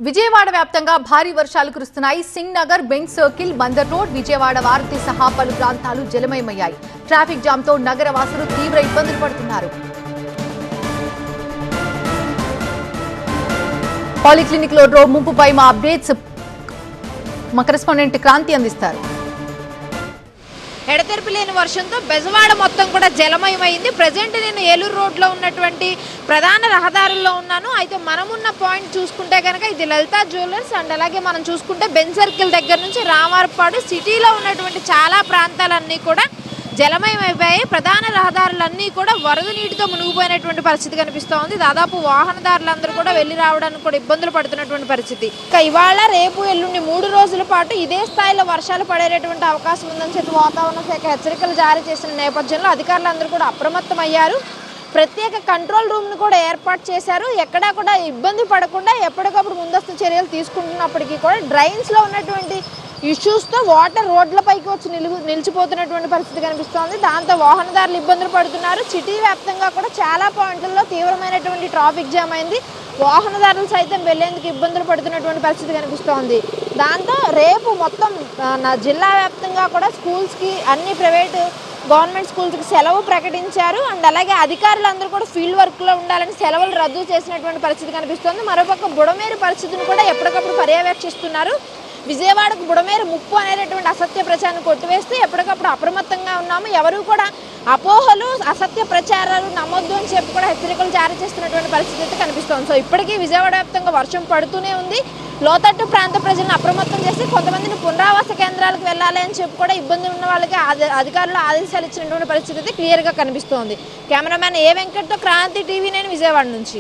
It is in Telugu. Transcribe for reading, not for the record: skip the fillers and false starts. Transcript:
విజయవాడ వ్యాప్తంగా భారీ వర్షాలు కురుస్తున్నాయి. Singh Nagar, bench circle, Bandar road, Vijayawada వారధి సహా పలు ప్రాంతాలు జలమయమయ్యాయి. ట్రాఫిక్ జామ్ తో నగర వాసులు తీవ్ర ఇబ్బందులు పడుతున్నారు. పాలిక్లినిక్ లో రోడ్ ముంపుపై మా అప్డేట్స్ మా కరెస్పాండెంట్ క్రాంతి అందిస్తారు. ఎడతెరిపి లేని వర్షంతో బెజవాడ మొత్తం కూడా జలమయమైంది. ప్రజెంట్ నేను ఏలూరు రోడ్లో ఉన్నటువంటి ప్రధాన రహదారుల్లో ఉన్నాను. అయితే మనమున్న పాయింట్ చూసుకుంటే కనుక ఇది లలితా జ్యువెలర్స్ అండ్ అలాగే మనం చూసుకుంటే బెంచ్ సర్కిల్ దగ్గర నుంచి రామారపాడు సిటీలో ఉన్నటువంటి చాలా ప్రాంతాలన్నీ కూడా జలమయమైపోయాయి. ప్రధాన రహదారులన్నీ కూడా వరద నీటితో మునిగిపోయినటువంటి పరిస్థితి కనిపిస్తోంది. దాదాపు వాహనదారులందరూ కూడా వెళ్లి రావడానికి కూడా ఇబ్బందులు పడుతున్నటువంటి పరిస్థితి. ఇక ఇవాళ రేపు ఎల్లుండి 3 రోజుల పాటు ఇదే స్థాయిలో వర్షాలు పడేటటువంటి అవకాశం ఉందని చెప్పి వాతావరణ శాఖ హెచ్చరికలు జారీ చేసిన నేపథ్యంలో అధికారులందరూ కూడా అప్రమత్తమయ్యారు. ప్రత్యేక కంట్రోల్ రూమ్ను కూడా ఏర్పాటు చేశారు. ఎక్కడా కూడా ఇబ్బంది పడకుండా ఎప్పటికప్పుడు ముందస్తు చర్యలు తీసుకుంటున్నప్పటికీ కూడా డ్రైన్స్లో ఉన్నటువంటి ఇష్యూస్తో వాటర్ రోడ్లపైకి వచ్చి నిలిచిపోతున్నటువంటి పరిస్థితి కనిపిస్తోంది. దాంతో వాహనదారులు ఇబ్బందులు పడుతున్నారు. సిటీ వ్యాప్తంగా కూడా చాలా పాయింట్లలో తీవ్రమైనటువంటి ట్రాఫిక్ జామ్ అయింది. వాహనదారులు సైతం వెళ్లేందుకు ఇబ్బందులు పడుతున్నటువంటి పరిస్థితి కనిపిస్తోంది. దాంతో రేపు మొత్తం జిల్లా వ్యాప్తంగా కూడా స్కూల్స్కి అన్ని ప్రైవేటు గవర్నమెంట్ స్కూల్స్కి సెలవు ప్రకటించారు. అండ్ అలాగే అధికారులందరూ కూడా ఫీల్డ్ వర్క్లో ఉండాలని సెలవులు రద్దు చేసినటువంటి పరిస్థితి కనిపిస్తోంది. మరోపక్క బుడమేరు పరిస్థితిని కూడా ఎప్పటికప్పుడు పర్యవేక్షిస్తున్నారు. విజయవాడకు బుడమేరు ముప్పు అనేటటువంటి అసత్య ప్రచారాన్ని కొట్టివేస్తూ ఎప్పటికప్పుడు అప్రమత్తంగా ఉన్నాము. ఎవరు కూడా అపోహలు, అసత్య ప్రచారాలు నమ్మొద్దు అని చెప్పి కూడా హెచ్చరికలు జారీ చేస్తున్నటువంటి పరిస్థితి అయితే కనిపిస్తోంది. సో ఇప్పటికీ విజయవాడ వ్యాప్తంగా వర్షం పడుతూనే ఉంది. లోతట్టు ప్రాంత ప్రజలను అప్రమత్తం చేసి కొంతమందిని పునరావాస కేంద్రాలకు వెళ్ళాలి అని చెప్పి కూడా ఇబ్బంది ఉన్న వాళ్ళకి అధికారులు ఆదేశాలు ఇచ్చినటువంటి పరిస్థితి అయితే క్లియర్గా కనిపిస్తోంది. కెమెరామ్యాన్ ఏ వెంకట్తో క్రాంతి, TV9 విజయవాడ నుంచి.